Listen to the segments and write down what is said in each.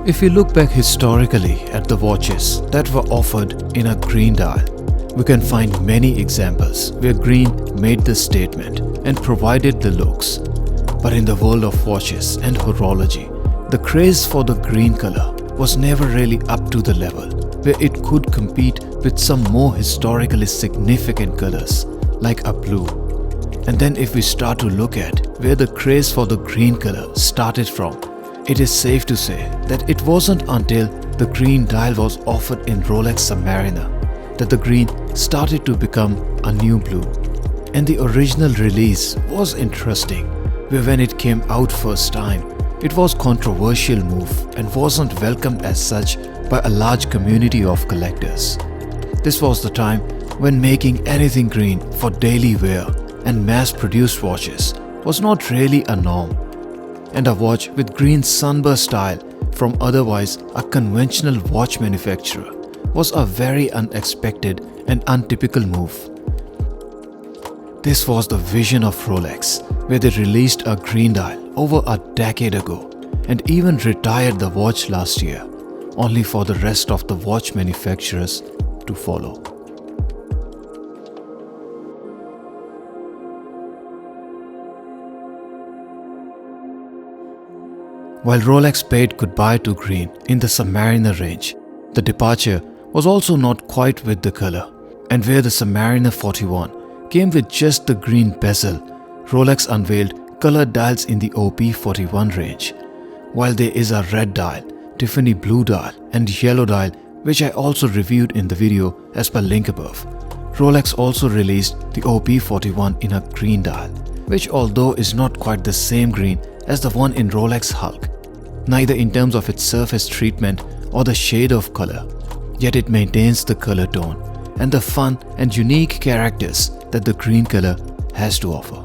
If we look back historically at the watches that were offered in a green dial, we can find many examples where green made the statement and provided the looks. But in the world of watches and horology, the craze for the green color was never really up to the level where it could compete with some more historically significant colors like a blue. And then if we start to look at where the craze for the green color started from, it is safe to say that it wasn't until the green dial was offered in Rolex Submariner that the green started to become a new blue. And the original release was interesting, where when it came out first time, it was a controversial move and wasn't welcomed as such by a large community of collectors. This was the time when making anything green for daily wear and mass-produced watches was not really a norm. And a watch with green sunburst style from otherwise a conventional watch manufacturer was a very unexpected and untypical move. This was the vision of Rolex, where they released a green dial over a decade ago and even retired the watch last year, only for the rest of the watch manufacturers to follow. While Rolex paid goodbye to green in the Submariner range, the departure was also not quite with the color, and where the Submariner 41 came with just the green bezel, Rolex unveiled colored dials in the OP41 range. While there is a red dial, Tiffany blue dial and yellow dial, which I also reviewed in the video as per link above, Rolex also released the OP41 in a green dial, which although is not quite the same green as the one in Rolex Hulk, neither in terms of its surface treatment or the shade of color, yet it maintains the color tone and the fun and unique characters that the green color has to offer.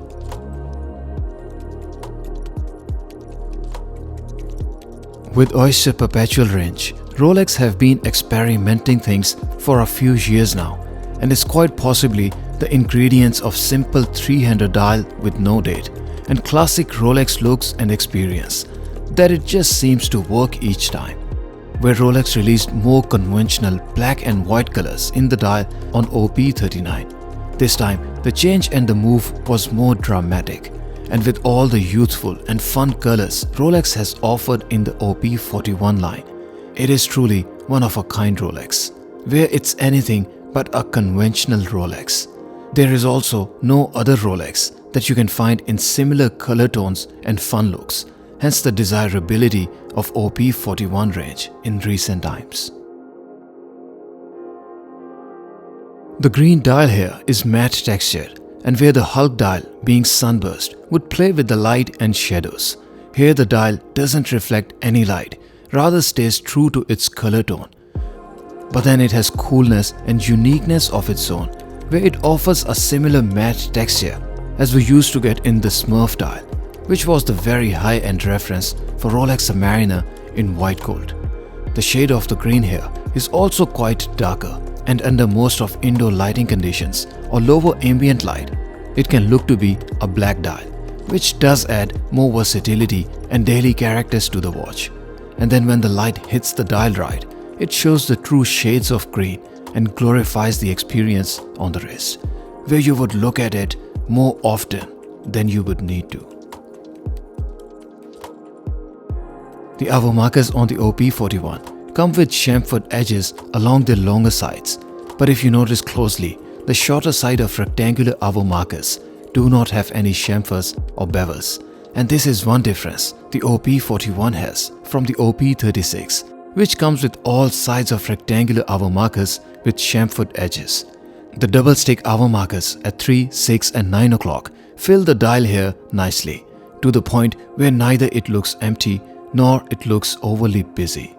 With Oyster Perpetual range, Rolex have been experimenting things for a few years now, and is quite possibly the ingredients of simple 300 dial with no date and classic Rolex looks and experience that it just seems to work each time. Where Rolex released more conventional black and white colors in the dial on OP39. This time, the change and the move was more dramatic, and with all the youthful and fun colors Rolex has offered in the OP41 line, it is truly one of a kind Rolex, where it's anything but a conventional Rolex. There is also no other Rolex that you can find in similar color tones and fun looks, hence the desirability of OP41 range in recent times. The green dial here is matte textured, and where the Hulk dial, being sunburst, would play with the light and shadows, here the dial doesn't reflect any light, rather stays true to its color tone. But then it has coolness and uniqueness of its own, where it offers a similar matte texture as we used to get in the Smurf dial, which was the very high-end reference for Rolex Submariner in white gold. The shade of the green here is also quite darker, and under most of indoor lighting conditions or lower ambient light, it can look to be a black dial, which does add more versatility and daily characters to the watch. And then when the light hits the dial right, it shows the true shades of green and glorifies the experience on the wrist, where you would look at it more often than you would need to. The hour markers on the OP41 come with chamfered edges along their longer sides, but if you notice closely, the shorter side of rectangular hour markers do not have any chamfers or bevels, and this is one difference the OP41 has from the OP36, which comes with all sides of rectangular hour markers with chamfered edges. The double stick hour markers at 3, 6 and 9 o'clock fill the dial here nicely, to the point where neither it looks empty nor it looks overly busy.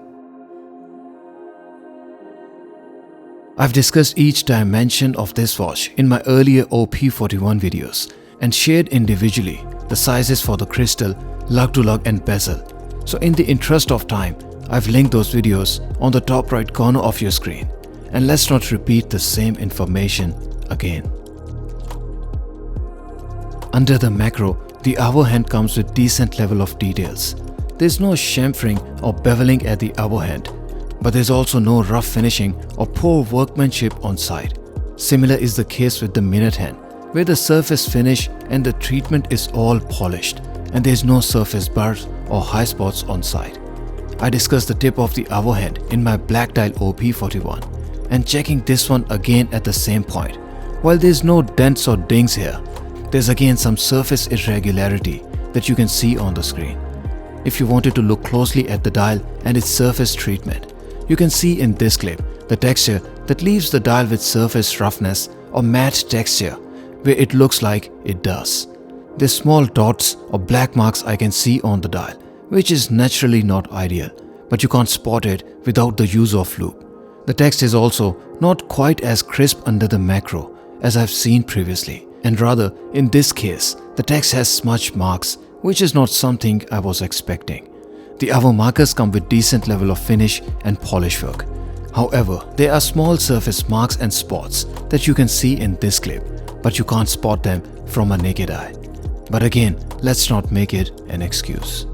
I've discussed each dimension of this watch in my earlier OP41 videos and shared individually the sizes for the crystal, lug-to-lug and bezel. So in the interest of time, I've linked those videos on the top right corner of your screen, and let's not repeat the same information again. Under the macro, the hour hand comes with decent level of details. there's no chamfering or beveling at the other end, but there's also no rough finishing or poor workmanship on side. Similar is the case with the minute hand, where the surface finish and the treatment is all polished and there's no surface bars or high spots on side. I discussed the tip of the other hand in my black dial OP41 and checking this one again at the same point. While there's no dents or dings here, there's again some surface irregularity that you can see on the screen. If you wanted to look closely at the dial and its surface treatment, you can see in this clip the texture that leaves the dial with surface roughness or matte texture where it looks like it does. There's small dots or black marks I can see on the dial, which is naturally not ideal, but you can't spot it without the use of loupe. The text is also not quite as crisp under the macro as I've seen previously, and rather in this case the text has smudge marks, which is not something I was expecting. The other markers come with decent level of finish and polish work. However, there are small surface marks and spots that you can see in this clip, but you can't spot them from a naked eye. But again, let's not make it an excuse.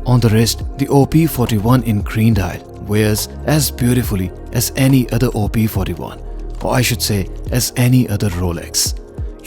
On the wrist, the OP41 in green dial wears as beautifully as any other OP41, or I should say as any other Rolex.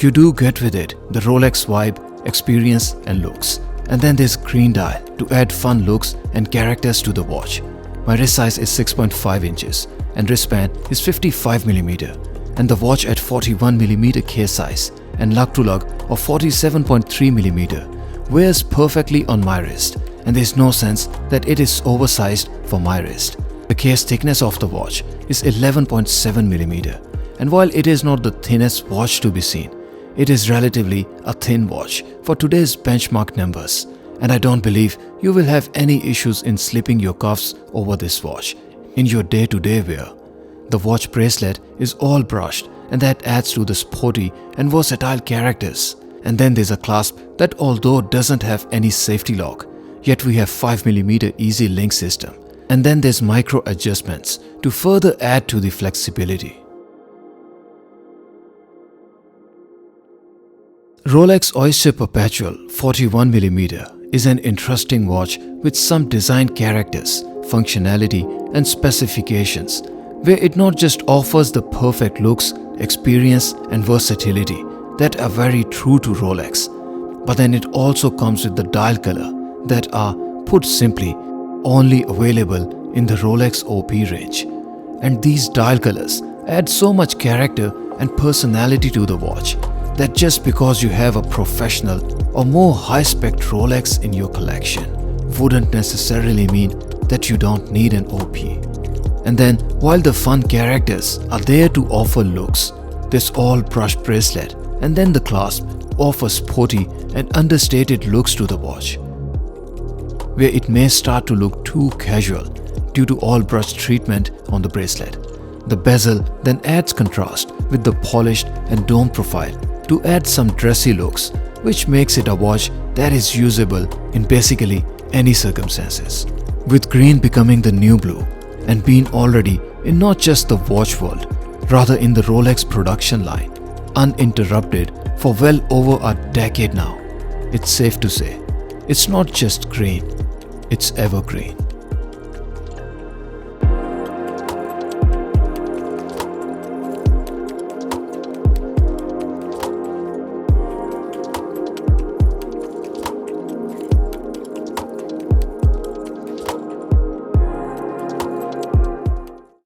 You do get with it the Rolex vibe, experience and looks. And then there's green dial to add fun looks and characters to the watch. My wrist size is 6.5 inches and wristband is 55mm, and the watch at 41mm case size and lug-to-lug of 47.3mm wears perfectly on my wrist, and there's no sense that it is oversized for my wrist. The case thickness of the watch is 11.7mm, and while it is not the thinnest watch to be seen, it is relatively a thin watch for today's benchmark numbers, and I don't believe you will have any issues in slipping your cuffs over this watch in your day-to-day wear. The watch bracelet is all brushed, and that adds to the sporty and versatile characters. And then there's a clasp that, although doesn't have any safety lock, yet we have 5mm easy link system. And then there's micro adjustments to further add to the flexibility. Rolex Oyster Perpetual 41mm is an interesting watch with some design characters, functionality and specifications, where it not just offers the perfect looks, experience and versatility that are very true to Rolex, but then it also comes with the dial color that are, put simply, only available in the Rolex OP range. And these dial colors add so much character and personality to the watch that just because you have a professional or more high-spec Rolex in your collection wouldn't necessarily mean that you don't need an OP. And then, while the fun characters are there to offer looks, this all brushed bracelet and then the clasp offers sporty and understated looks to the watch, where it may start to look too casual due to all brushed treatment on the bracelet. The bezel then adds contrast with the polished and dome profile to add some dressy looks, which makes it a watch that is usable in basically any circumstances. With green becoming the new blue and being already in not just the watch world, rather in the Rolex production line, uninterrupted for well over a decade now, it's safe to say, it's not just green, it's evergreen.